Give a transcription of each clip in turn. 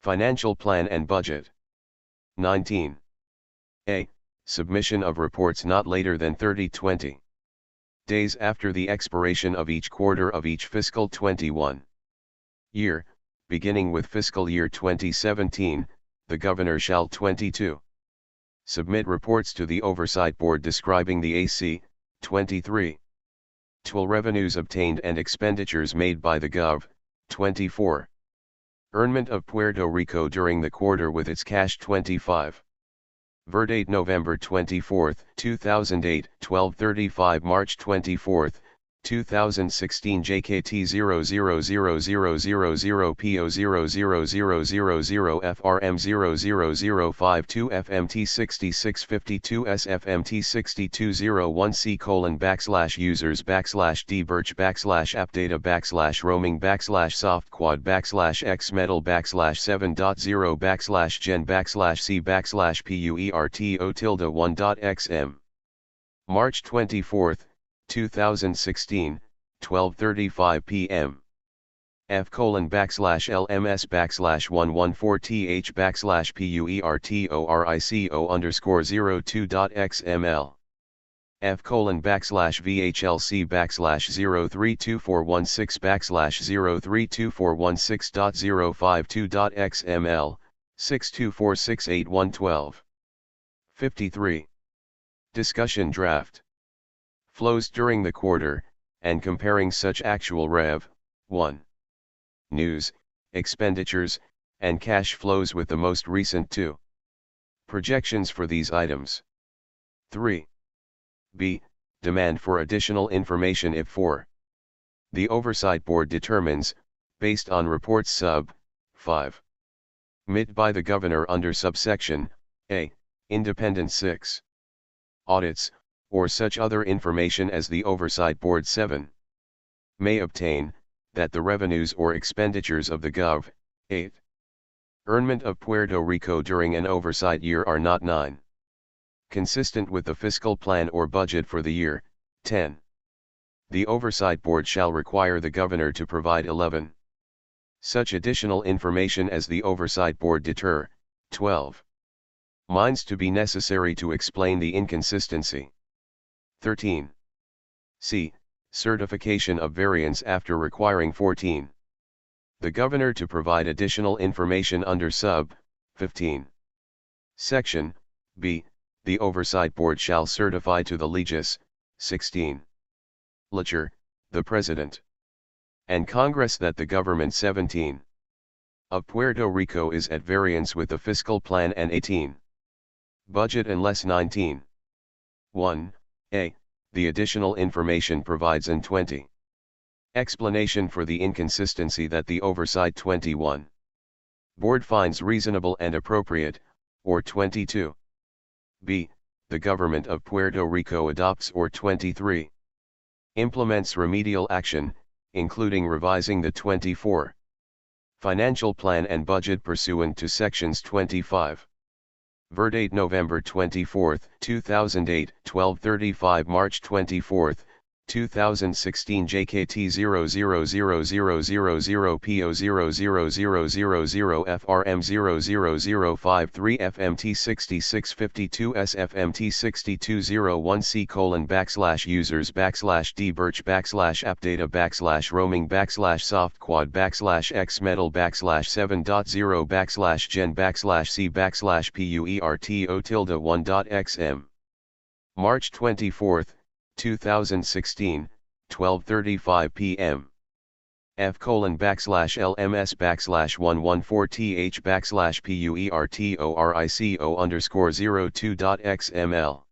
Financial Plan and Budget. 19. A. Submission of reports not later than 30-20 days after the expiration of each quarter of each fiscal 21 year, beginning with fiscal year 2017, the Governor shall 22. Submit reports to the Oversight Board describing the AC. 23. Total revenues obtained and expenditures made by the Gov. 24. Earnment of Puerto Rico during the quarter with its cash. 25. Verdate November 24, 2008, 12:35 March 24, 2016 JKT 000000 PO 00000 FRM 00052 FMT 6652 SFMT 6201C:\users /d birch /appdata /roaming /softquad /xmetal /7.0 /gen /c /puerto1.xm. March 24, 2016, 12:35 p.m. F:/LMS/114H/PUERTORICO_02.xml. F:/VHLC/032416/032416.052.052.xml, 62468112. 53. Discussion draft. Flows during the quarter, and comparing such actual Rev. 1. News, expenditures, and cash flows with the most recent 2. Projections for these items. 3. B. Demand for additional information if 4. The Oversight Board determines, based on reports sub. 5. Made by the Governor under subsection A. Independent 6. Audits, or such other information as the Oversight Board 7. may obtain, that the revenues or expenditures of the Gov. 8. Earnment of Puerto Rico during an oversight year are not 9. Consistent with the fiscal plan or budget for the year. 10. The Oversight Board shall require the Governor to provide 11. Such additional information as the Oversight Board deter. 12. Minds to be necessary to explain the inconsistency. 13. C. Certification of variance after requiring 14. The Governor to provide additional information under sub. 15. Section B. The Oversight Board shall certify to the Legis. 16. Legislature, the President, and Congress that the government 17. of Puerto Rico is at variance with the fiscal plan and 18. budget unless 19. 1. A. The additional information provides in 20. Explanation for the inconsistency that the Oversight 21. Board finds reasonable and appropriate, or 22. B. The government of Puerto Rico adopts or 23. Implements remedial action, including revising the 24. Financial Plan and Budget pursuant to Sections 25. Verdate November 24, 2008, 12:35 March 24, 2016 JKT 000000 PO 00000 FRM 00053 FMT 6652 SFMT 6201C:\users /d birch /appdata /roaming /softquad /xmetal /7.0 /gen /c /puerto1.xm. March 24, 2016, 12:35 p.m. F:/LMS/114H/PUERTORICO_02.xml.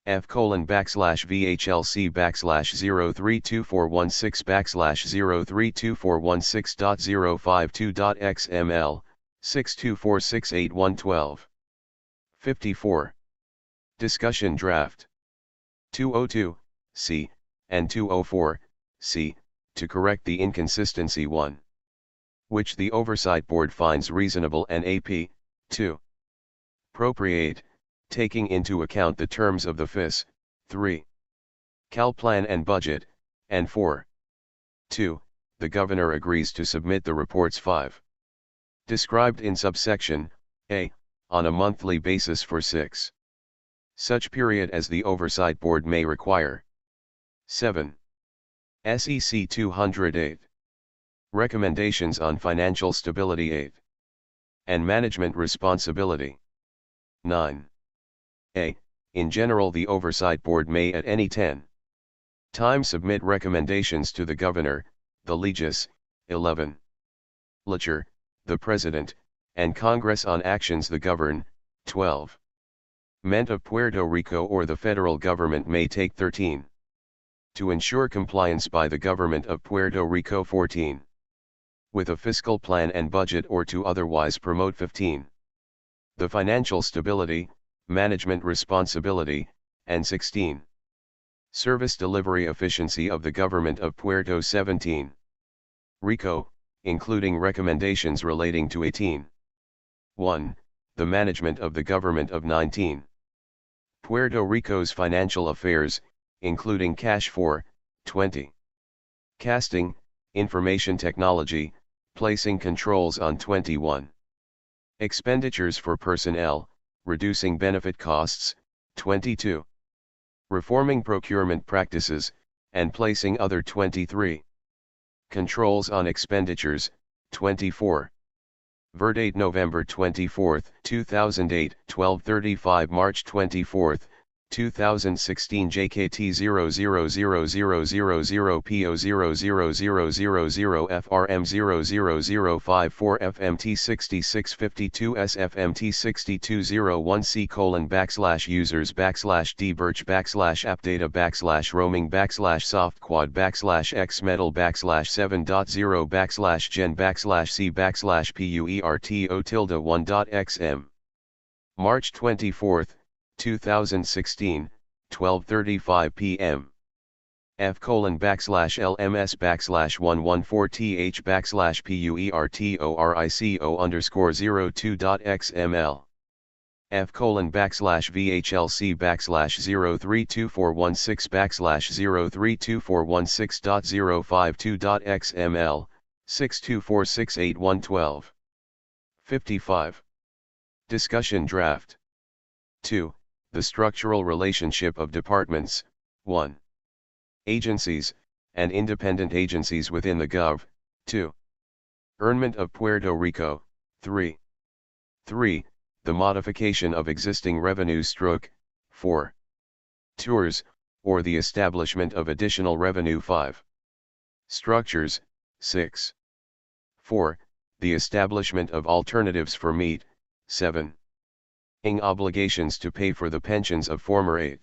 F:/VHLC/03246/03246.052.xml, 62468112. 54. Discussion draft. 202, C, and 204, C, to correct the inconsistency 1. which the Oversight Board finds reasonable and AP, 2. Appropriate, taking into account the terms of the FIS, 3. Cal Plan and Budget, and 4. 2. The Governor agrees to submit the reports 5. Described in subsection A, on a monthly basis for 6. Such period as the Oversight Board may require. 7. SEC 208. Recommendations on Financial Stability 8. And Management Responsibility. 9. A. In general, the Oversight Board may at any time submit recommendations to the Governor, the Legis, 11. Legislature, the President, and Congress on actions the govern, 12. Ment of Puerto Rico or the federal government may take, 13. To ensure compliance by the government of Puerto Rico, 14. With a fiscal plan and budget or to otherwise promote, 15. The financial stability, management responsibility, and 16. Service delivery efficiency of the government of Puerto 17. Rico, including recommendations relating to 18. 1. The management of the government of 19. Puerto Rico's financial affairs, including cash for, 20. Casting, information technology, placing controls on, 21. Expenditures for personnel, reducing benefit costs, 22. Reforming procurement practices, and placing other, 23. Controls on expenditures, 24. Verdate November 24, 2008, 12:35 March 24, 2016 JKT 000000 PO 00000 FRM 00054 FMT 6652 SFMT 6201C:\users \D birch \appdata \roaming \softquad \xmetal \7.0 /gen /c /puerto1.xm. March 24, 2016, 12:35 p.m. F:\/LMS\114th /PUERTORICO_02.xml. F:\/VHLC/0324116/0324116.052.xml, 62468112. 55. Discussion draft. 2. The structural relationship of departments, 1. Agencies, and independent agencies within the Gov. 2. P.R.O.M.E.S.A of Puerto Rico, 3. 3. The modification of existing revenues / 4. Tours, or the establishment of additional revenue 5. Structures, 6. 4. The establishment of alternatives for meat, 7. Obligations to pay for the pensions of former 8.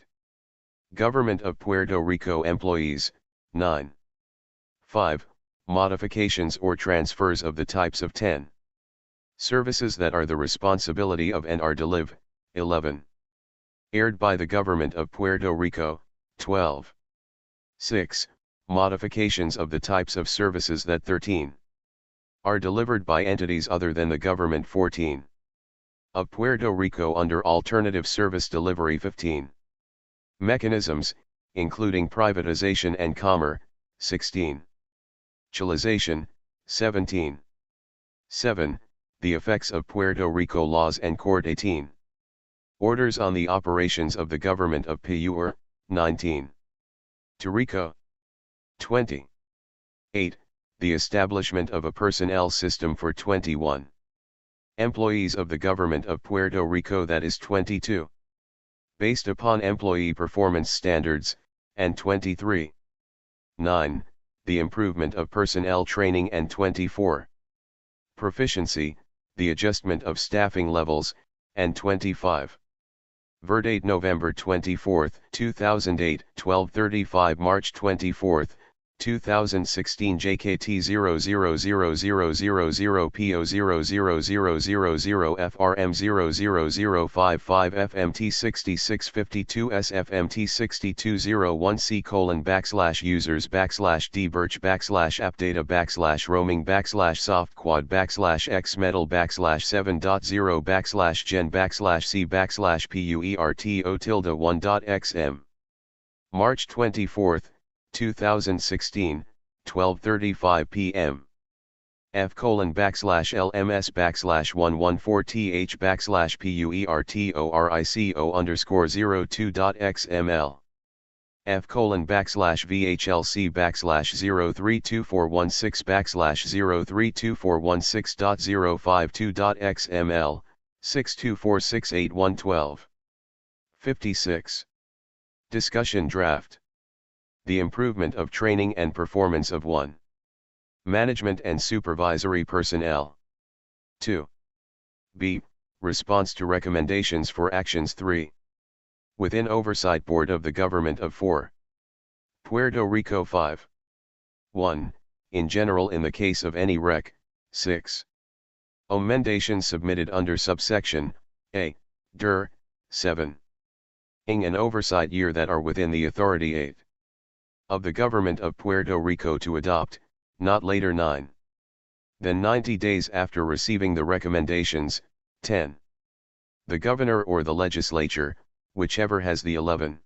Government of Puerto Rico employees, 9. 5. Modifications or transfers of the types of 10. Services that are the responsibility of and are delivered, 11. Aired by the Government of Puerto Rico, 12. 6. Modifications of the types of services that 13. Are delivered by entities other than the government 14. Of Puerto Rico under alternative service delivery 15. Mechanisms, including privatization and commerce, 16. Chilization, 17. 7. The effects of Puerto Rico laws and court 18. Orders on the operations of the government of PUR, 19. To Rico. 20. 8. The establishment of a personnel system for 21. Employees of the government of Puerto Rico, that is 22. Based upon employee performance standards, and 23. 9. The improvement of personnel training and 24. Proficiency, the adjustment of staffing levels, and 25. Verdate November 24, 2008, 12:35 March 24, 2016 JKT 000000 PO 00000 FRM 00055 FMT 6652 SFMT 6201C:\users \D birch \appdata \roaming \softquad \xmetal \7.0 /gen /c /puerto1.xm. March 24, 2016, 12:35 p.m. F:/LMS/114th/PUERTO_02.XML F:/VHLC/0324116/0324116.052.XML 62468112 56. Discussion draft. The improvement of training and performance of 1. Management and supervisory personnel. 2. B. Response to recommendations for actions. 3. Within Oversight Board of the Government of 4. Puerto Rico. 5. 1. In general, in the case of any Rec. 6. Emendations submitted under subsection A. Dir. 7. Ing an oversight year that are within the authority 8. Of the Government of Puerto Rico to adopt, not later 9. Then 90 days after receiving the recommendations. 10. The Governor or the Legislature, whichever has the 11.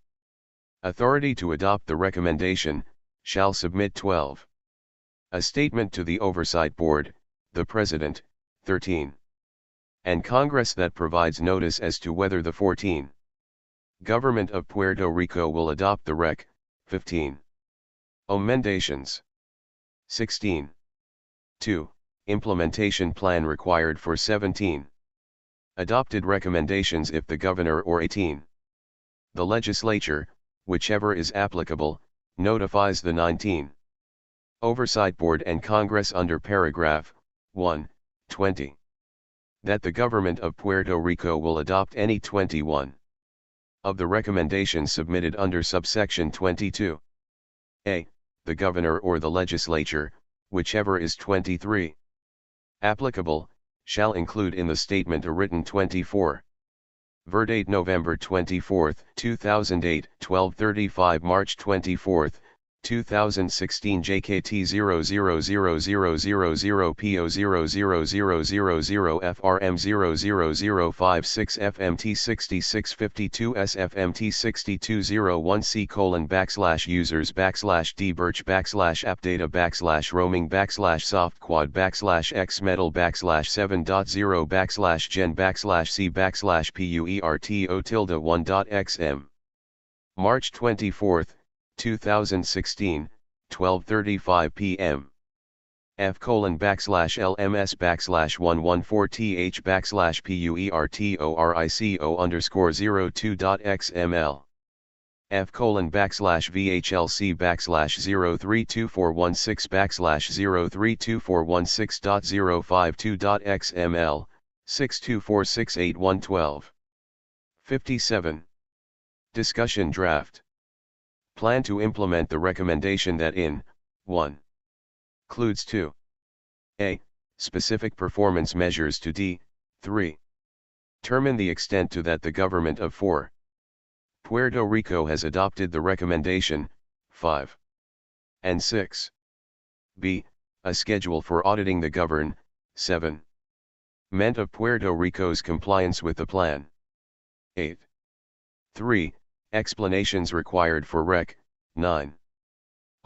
Authority to adopt the recommendation, shall submit 12. A statement to the Oversight Board, the President. 13. And Congress that provides notice as to whether the 14. Government of Puerto Rico will adopt the Rec. 15. Emendations. 16. 2. Implementation plan required for 17. Adopted recommendations if the Governor or 18. The Legislature, whichever is applicable, notifies the 19. Oversight Board and Congress under paragraph 1, 20. That the Government of Puerto Rico will adopt any 21. Of the recommendations submitted under subsection 22. A. The Governor or the Legislature, whichever is 23. Applicable, shall include in the statement a written 24. Verdate November 24, 2008, 12:35 March 24, 2016 JKT 000000 PO 000000 FRM 00056 FMT 6652 SFMT 6201C:\users /d-BirchBackslash-updata/roaming/7.0/gen/C/PUERTO tilde1.xm. March 24, 2016, 12:35 p.m. F:/LMS/114th/PUERTORICO_02.XML F:/VHLC/0324116/0324116.052.XML 62468112 57. Discussion draft. Plan to implement the recommendation that in 1. Includes 2. A. Specific performance measures to d. 3. Determine the extent to that the Government of 4. Puerto Rico has adopted the recommendation. 5. And 6. B. A schedule for auditing the govern. 7. Meant of Puerto Rico's compliance with the plan. 8. 3. Explanations required for Rec. 9.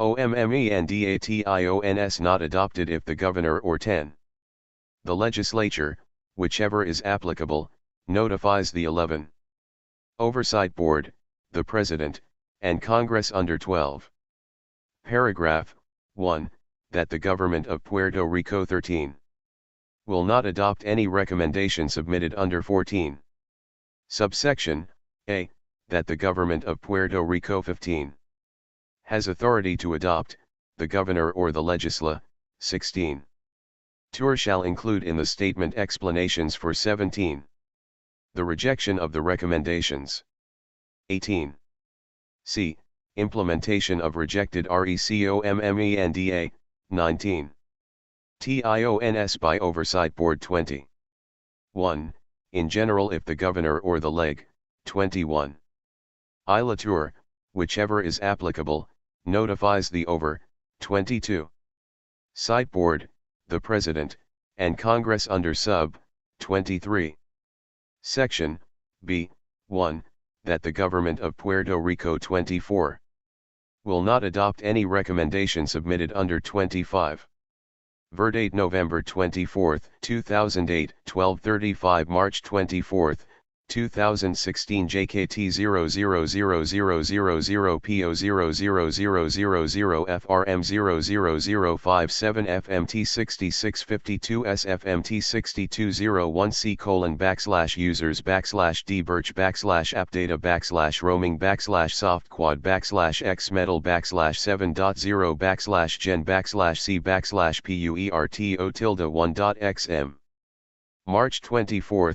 O.M.M.E.N.D.A.T.I.O.N.S. not adopted if the Governor or 10. The Legislature, whichever is applicable, notifies the 11. Oversight Board, the President, and Congress under 12. Paragraph 1, that the Government of Puerto Rico 13. Will not adopt any recommendation submitted under 14. Subsection A. That the Government of Puerto Rico 15. Has authority to adopt, the Governor or the Legisla. 16. Tour shall include in the statement explanations for 17. The rejection of the recommendations. 18. C. Implementation of rejected RECOMMENDA. 19. TIONS by Oversight Board. 20. 1. In general if the Governor or the Leg. 21. Tour, whichever is applicable, notifies the over. 22. Site Board, the President, and Congress under sub. 23. Section B. 1. That the Government of Puerto Rico 24. Will not adopt any recommendation submitted under 25. Verdate November 24, 2008, 12:35 March 24, 2016 JKT 000000 PO 00000 FRM 00057 FMT 6652 SFMT 6201 C:\users /D birch /appdata /roaming /softquad /xmetal /7.0 /gen /c /PUERTO1.xm March 24,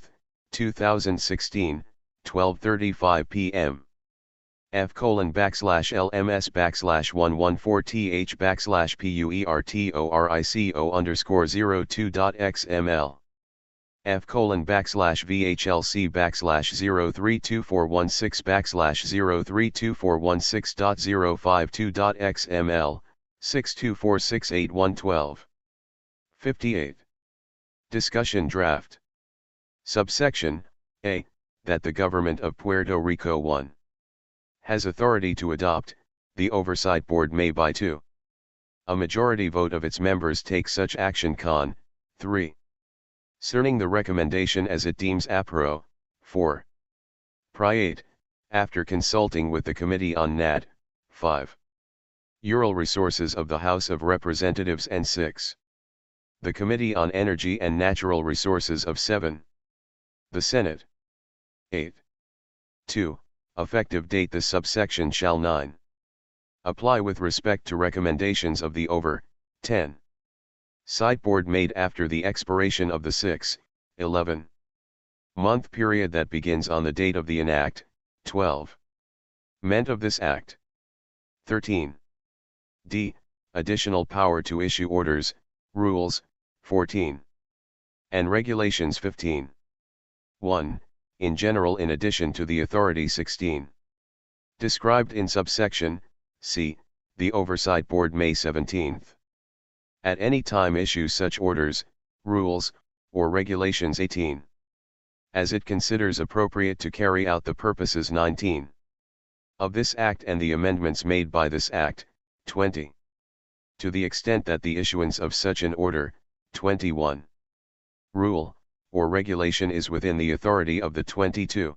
2016, 12:35 p.m. F:/LMS/114H/PUERTORICO_02.xml F:/VHLC/03241603246.052.xml 6246812 58. Discussion draft. Subsection A. That the government of Puerto Rico 1. Has authority to adopt, the Oversight Board may by 2. A majority vote of its members take such action con. 3. Cerning the recommendation as it deems apro. 4. Priate, after consulting with the Committee on Nat. 5. Ural Resources of the House of Representatives and 6. The Committee on Energy and Natural Resources of 7. The Senate. 8. 2. Effective date. The subsection shall 9. Apply with respect to recommendations of the over. 10. Side Board made after the expiration of the 6, 11 month period that begins on the date of the enact. 12. Meant of this act. 13. D. Additional power to issue orders, rules, 14. And regulations 15. 1. In general in addition to the authority 16. Described in subsection, C, the Oversight Board may 17th. At any time issue such orders, rules, or regulations 18. As it considers appropriate to carry out the purposes 19. Of this Act and the amendments made by this Act, 20. To the extent that the issuance of such an order, 21. Rule, or regulation is within the authority of the 22.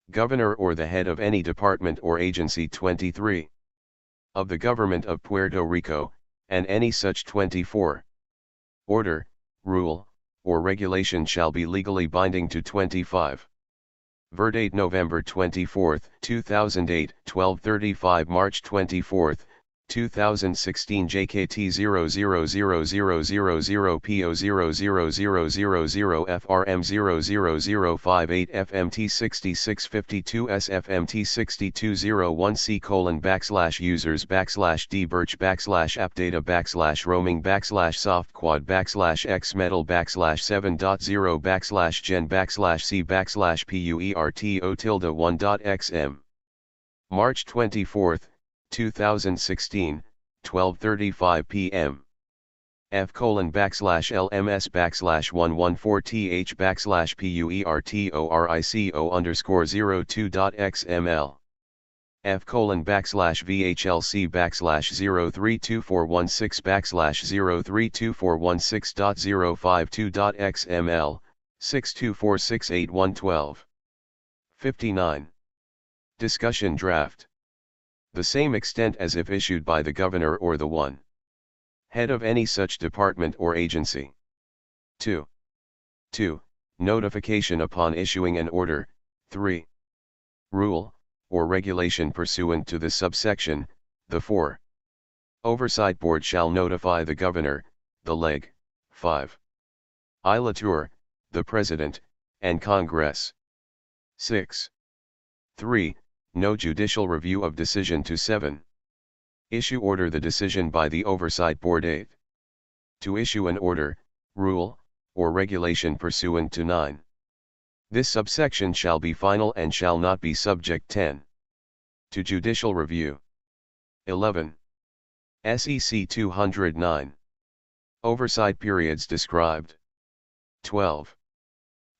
Governor or the head of any department or agency 23. Of the government of Puerto Rico, and any such 24. Order, rule, or regulation shall be legally binding to 25. Verdate November 24, 2008, 12:35 March 24, 2016 JKT 000000 PO 00000 FRM 00058 FMT 6652 SFMT 6201 C:\users /D birch /appdata /roaming /softquad /xmetal /7.0 /gen /c /PUERTO1.xm March 24, 2016, 12:35 p.m. F:/114H/PUERTORICO_02.xml F:/VHLC/03241603246.052.xml 6246812 59. Discussion draft. The same extent as if issued by the Governor or the 1. Head of any such department or agency. 2. 2. Notification upon issuing an order. 3. Rule, or regulation pursuant to this subsection. The 4. Oversight Board shall notify the Governor, the Leg. 5. Ilatur, the President, and Congress. 6. 3. No judicial review of decision to 7. Issue order the decision by the Oversight Board 8. To issue an order, rule, or regulation pursuant to 9. This subsection shall be final and shall not be subject 10. To judicial review. 11. SEC 209. Oversight periods described. 12.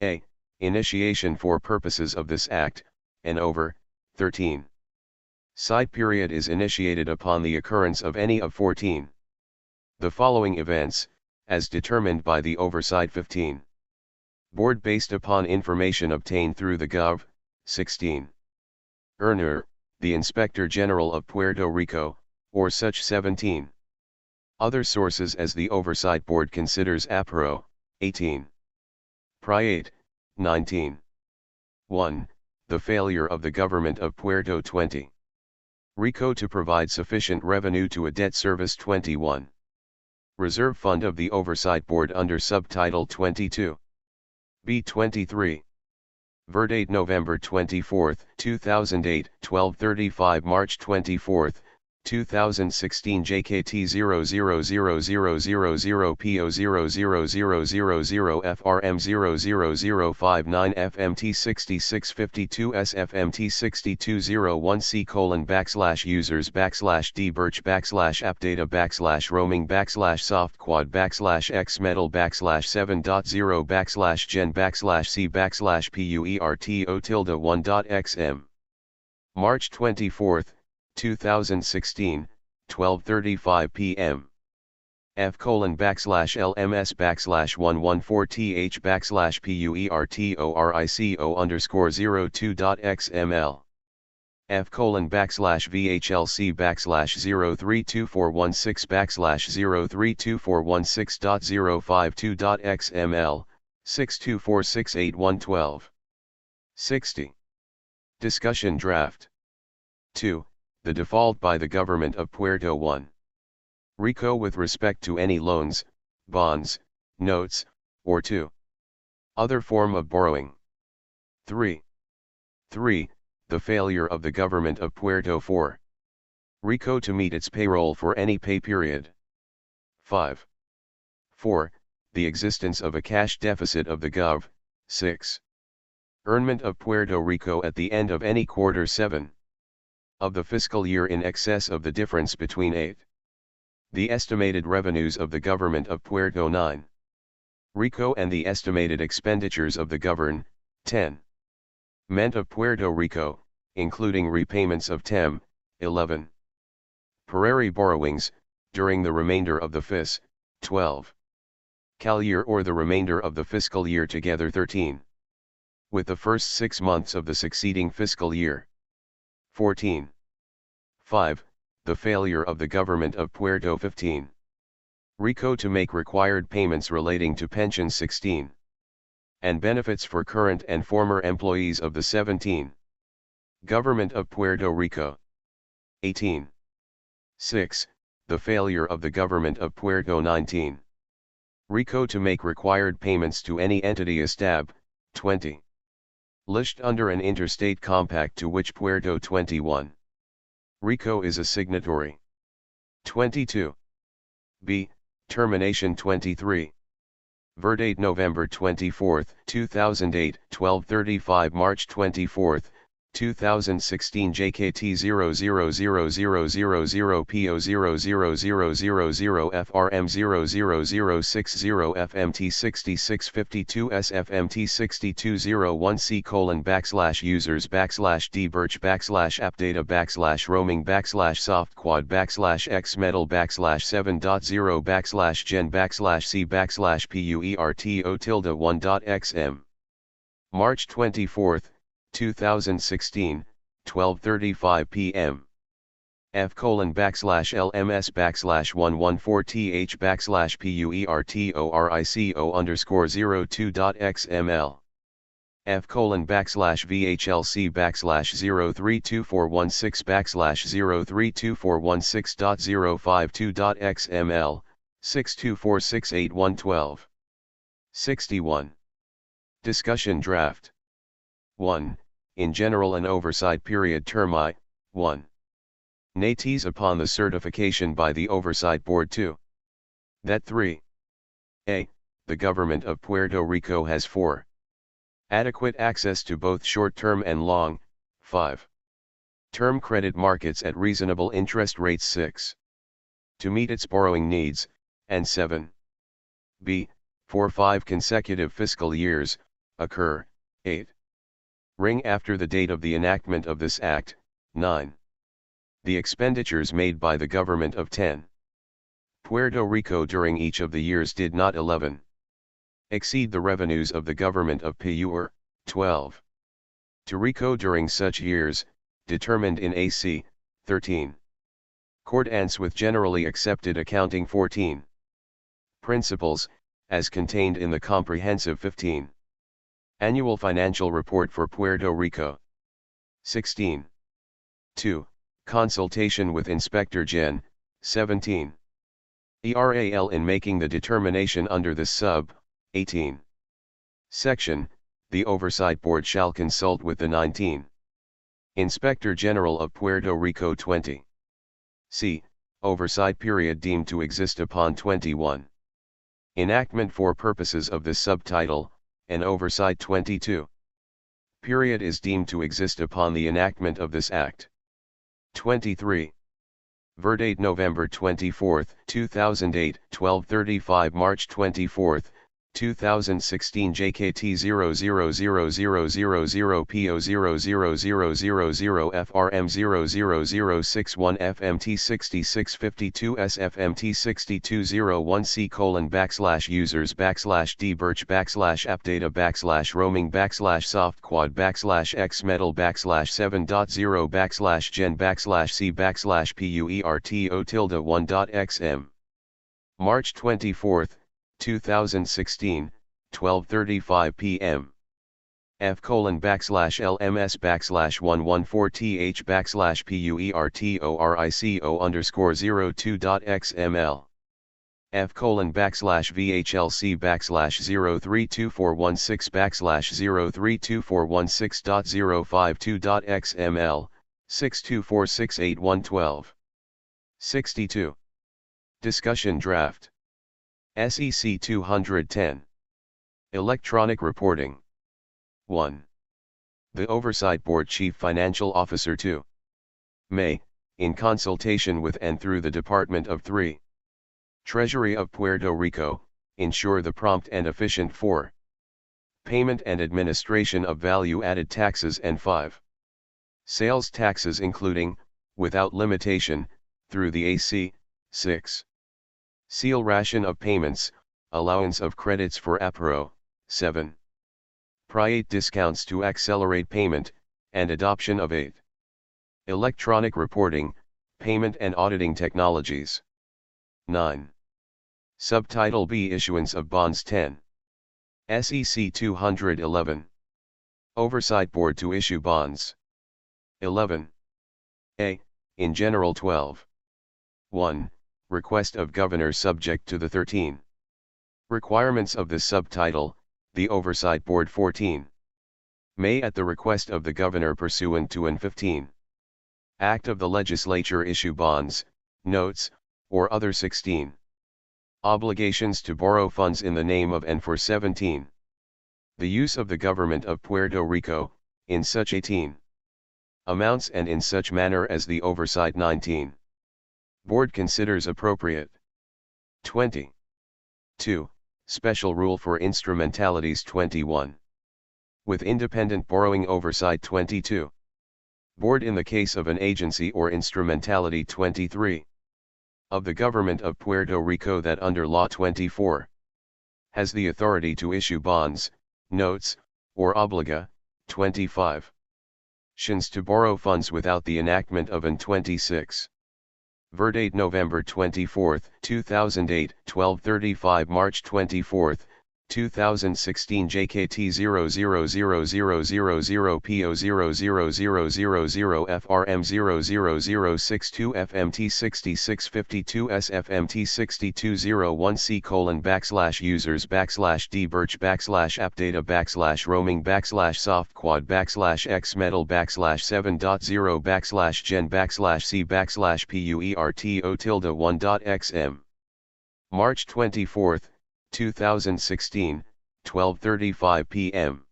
A. Initiation for purposes of this Act, and over. 13. Side period is initiated upon the occurrence of any of 14. The following events, as determined by the Oversight 15. Board based upon information obtained through the Gov. 16. Earner, the Inspector General of Puerto Rico, or such 17. Other sources as the Oversight Board considers APRO, 18. P.R.O.M.E.S.A, 19. 1. The failure of the government of Puerto Rico to provide sufficient revenue to a debt service. 21. Reserve Fund of the Oversight Board under Subtitle 22. B. 23. Verdate November 24, 2008, 12:35 March 24, 2016 JKT 000000 PO 00000 FRM 00059 FMT 6652 SFMT 6201 users /d birch /appdata /roaming /softquad x metal /7.0 gen /c /puerto1.xm March 24, 2016, 12:35 p.m. F:/LMS/114th /PUERTORICO_02.xml F:/VHLC/0324116/0324116.052.xml 62468112 60. Discussion draft 2. The default by the government of Puerto Rico with respect to any loans, bonds, notes, or 2. Other form of borrowing. 3. The failure of the government of Puerto Rico to meet its payroll for any pay period. 5. 4. The existence of a cash deficit of the Gov. 6. Earnment of Puerto Rico at the end of any quarter. 7. Of the fiscal year in excess of the difference between 8. The estimated revenues of the government of Puerto Rico and the estimated expenditures of the govern. 10. Ment of Puerto Rico, including repayments of TEM. 11. Prairie borrowings, during the remainder of the FIS. 12. Cal year or the remainder of the fiscal year together. 13. With the first 6 months of the succeeding fiscal year. 14. 5. The failure of the government of Puerto Rico to make required payments relating to pensions. 16. And benefits for current and former employees of the 17. Government of Puerto Rico. 18. 6. The failure of the government of Puerto Rico to make required payments to any entity estab. 20. Listed under an interstate compact to which Puerto Rico is a signatory. 22. B. Termination. 23. Verdate November 24, 2008, 12:35 March 24, 2016 JKT 000000 PO 00000 FRM 00060 FMT 6652 SFMT 6201 C:/users /d birch /appdata /roaming /softquad x metal /7.0 gen /c /puerto1.xm March 24, 2016, 12:35 p.m. F:/LMS/114th /PUERTORICO_02.xml F:/VHLC/0324116/0324116.052.xml 62468112 61. Discussion draft 1. In general an oversight period term I. 1. Nates upon the certification by the Oversight Board. 2. That 3. A. The government of Puerto Rico has 4. Adequate access to both short-term and long, 5. Term credit markets at reasonable interest rates. 6. To meet its borrowing needs, and 7. B. For 5 consecutive fiscal years, occur, 8. Ring after the date of the enactment of this Act. 9. The expenditures made by the government of 10. Puerto Rico during each of the years did not 11. Exceed the revenues of the government of P.R.O.M.E.S.A. 12. To Rico during such years, determined in AC. 13. Accordance with generally accepted accounting 14. Principles, as contained in the comprehensive 15. Annual Financial Report for Puerto Rico. 16. 2. Consultation with Inspector Gen. 17. ERAL in making the determination under this sub. 18. Section, the Oversight Board shall consult with the 19. Inspector General of Puerto Rico 20. C. Oversight period deemed to exist upon 21. Enactment for purposes of this subtitle, and Oversight 22. Period is deemed to exist upon the enactment of this Act. 23. Verdate November 24, 2008, 12:35 March 24, 2016 JKT 000000 PO 00000 FRM 00061 FMT 6652 SFMT 6201 C:\users /d birch /appdata /roaming/softquad /xmetal /7.0 /gen /c /puerto1.xm. March 24, 2016, 12:35 p.m. F:\/LMS/114H/PUERTORICO_02.xml. F:\/VHLC/032416/03246.052.xml, 62468112. 62. Discussion Draft. SEC 210. Electronic Reporting. 1. The Oversight Board Chief Financial Officer 2. May, in consultation with and through the Department of 3. Treasury of Puerto Rico, ensure the prompt and efficient 4. Payment and administration of value-added taxes and 5. Sales taxes including, without limitation, through the AC. 6. Seal ration of payments, allowance of credits for P.R.O.M.E.S.A. 7. Priate discounts to accelerate payment, and adoption of 8. Electronic reporting, payment and auditing technologies. 9. Subtitle B Issuance of bonds 10. SEC 211. Oversight Board to issue bonds. 11. A. In general 12. 1. Request of Governor subject to the 13. Requirements of this subtitle, the Oversight Board 14. May at the request of the Governor pursuant to an 15. Act of the Legislature issue bonds, notes, or other 16. Obligations to borrow funds in the name of and for 17. The use of the Government of Puerto Rico, in such 18. Amounts and in such manner as the Oversight 19. Board considers appropriate. 20. 2. Special Rule for Instrumentalities 21. With Independent Borrowing Oversight 22. Board in the case of an agency or instrumentality 23. Of the Government of Puerto Rico that under Law 24. Has the authority to issue bonds, notes, or obliga, 25. Shins to borrow funds without the enactment of an 26. Verdate November 24, 2008, 12:35 March 24, 2016 JKT 000000 PO 00000 FRM 00062 FMT 6652 SFMT 6201 C:\users /d birch /appdata /roaming/softquad /xmetal /7.0 /gen /c /puerto1.xm. March 24, 2016, 12:35 p.m.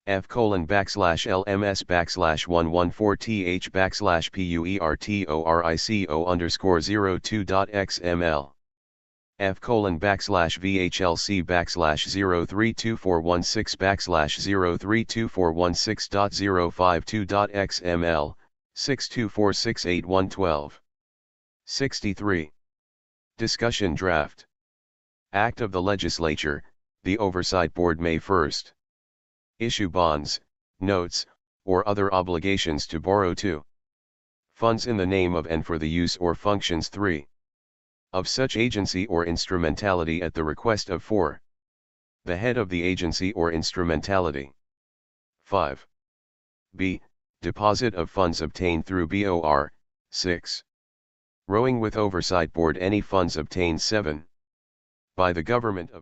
F:\/114H/PUERTORICO_02.xml. F:\/VHLC/03246/03246.052.xml, 62468112. 63. Discussion draft. Act of the Legislature, the Oversight Board may first issue bonds, notes, or other obligations to borrow 2. Funds in the name of and for the use or functions 3. Of such agency or instrumentality at the request of 4. The head of the agency or instrumentality. 5. B. Deposit of funds obtained through BOR, 6. Rowing with Oversight Board any funds obtained 7. By the Government of